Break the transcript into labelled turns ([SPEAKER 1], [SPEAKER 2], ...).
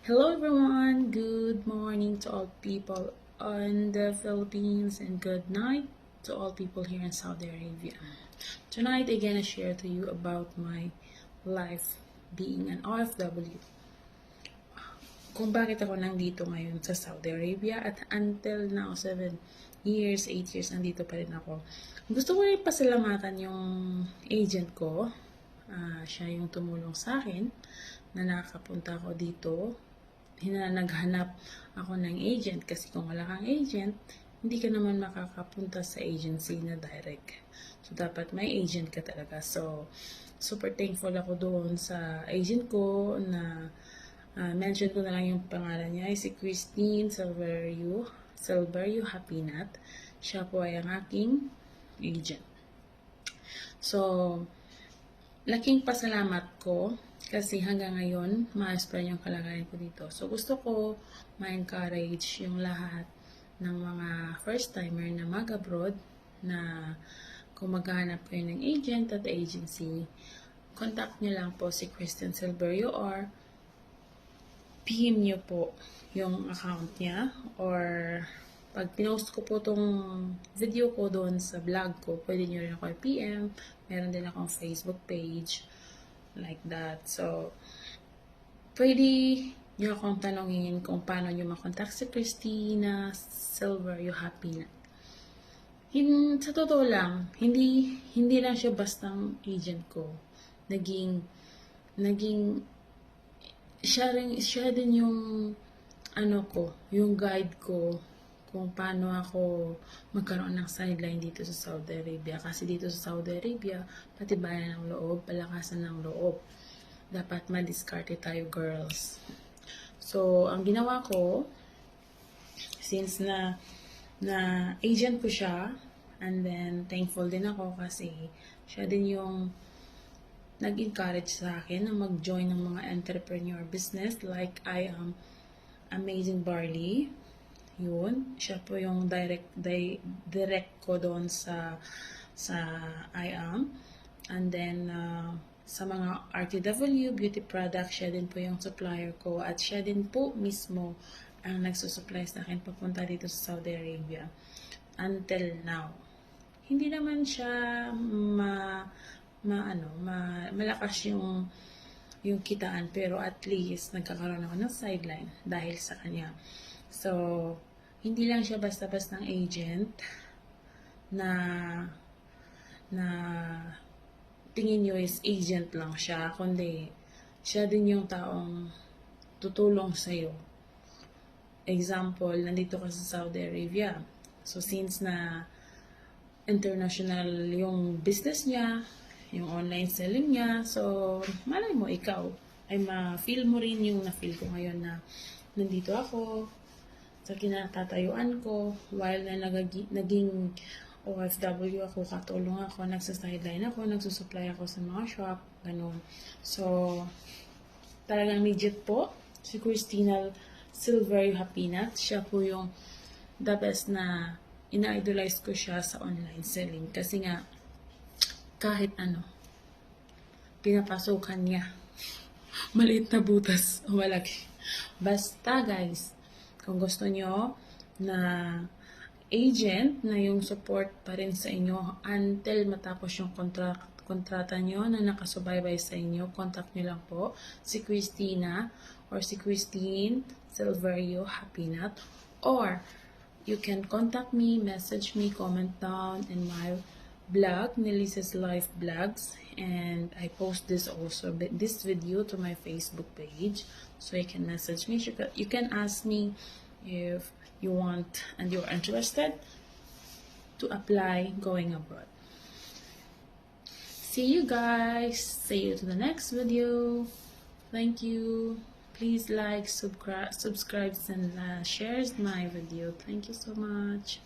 [SPEAKER 1] Hello everyone, good morning to all people in the Philippines and good night to all people here in Saudi Arabia. Tonight I'm gonna share to you about my life being an OFW. Kung bakit ako nandito ngayon sa Saudi Arabia at until now 7 years, 8 years nandito pa rin ako. Gusto ko rin pasalamatan yung agent ko. Siya yung tumulong sa akin na nakakapunta ako dito. Naghanap ako ng agent kasi kung wala kang agent, hindi ka naman makakapunta sa agency na direct. So, dapat may agent ka talaga. So, super thankful ako doon sa agent ko na mention ko na lang yung pangalan niya ay si Christine Silverio Hapinat. Siya po ay ang aking agent. So, laking pasalamat ko kasi hanggang ngayon, maayos pa rin yung kalagayan ko dito. So, gusto ko ma-encourage yung lahat ng mga first-timer na mag-abroad na kung maghahanap kayo ng agent at agency, contact nyo lang po si Christine Silverio or PM nyo po yung account niya or pag pinost ko po tong video ko doon sa vlog ko, pwede nyo rin ako PM. Meron din akong Facebook page. Like that. So, pwede nyo akong tanongin kung paano nyo makontak si Christina Silverio Hapinat. Sa totoo lang, hindi lang siya bastang agent ko. Naging siya din yung yung guide ko kung paano ako magkaroon ng sideline dito sa Saudi Arabia. Kasi dito sa Saudi Arabia, patibayan ng loob, palakasan ng loob. Dapat madiskarte tayo, girls. So, ang ginawa ko, since na agent ko siya, and then thankful din ako kasi siya din yung nag-encourage sa akin na mag-join ng mga entrepreneur business like I Am Amazing Barley. Yun, siya po yung direct ko doon sa I Am. And then, sa mga RTW, beauty product, siya din po yung supplier ko. At siya din po mismo ang nagsusupply sa akin papunta dito sa Saudi Arabia. Until now. Hindi naman siya malakas yung kitaan, pero at least nagkakaroon ako ng sideline dahil sa kanya. So, hindi lang siya basta-bastang agent na tingin nyo is agent lang siya, kundi siya din yung taong tutulong sa'yo. Example, nandito ka sa Saudi Arabia. So, since na international yung business niya, yung online selling niya, so, malay mo, ikaw, ay ma-feel mo rin yung na-feel ko ngayon na nandito ako, sa kinatatayuan ko, while na naging OFW ako, katulong ako, nagsa-sideline ako, nagsusupply ako sa mga shop, ganun. So, talagang legit po, si Christina Silverio Hapinat, siya po yung the best na ina-idolize ko siya sa online selling. Kasi nga, kahit pinapasukan niya. Maliit na butas, malaki. Basta guys, kung gusto nyo na agent na yung support pa rin sa inyo until matapos yung kontrata nyo na nakasubaybay sa inyo, contact nyo lang po si Christina or si Christine Silverio Hapinat, or you can contact me, message me, comment down in my blog, Nelisa's Life Vlogs, and I post this video to my Facebook page, so you can message me. You can ask me if you want and you're interested to apply going abroad. See you guys. See you to the next video. Thank you. Please like, subscribe, and share my video. Thank you so much.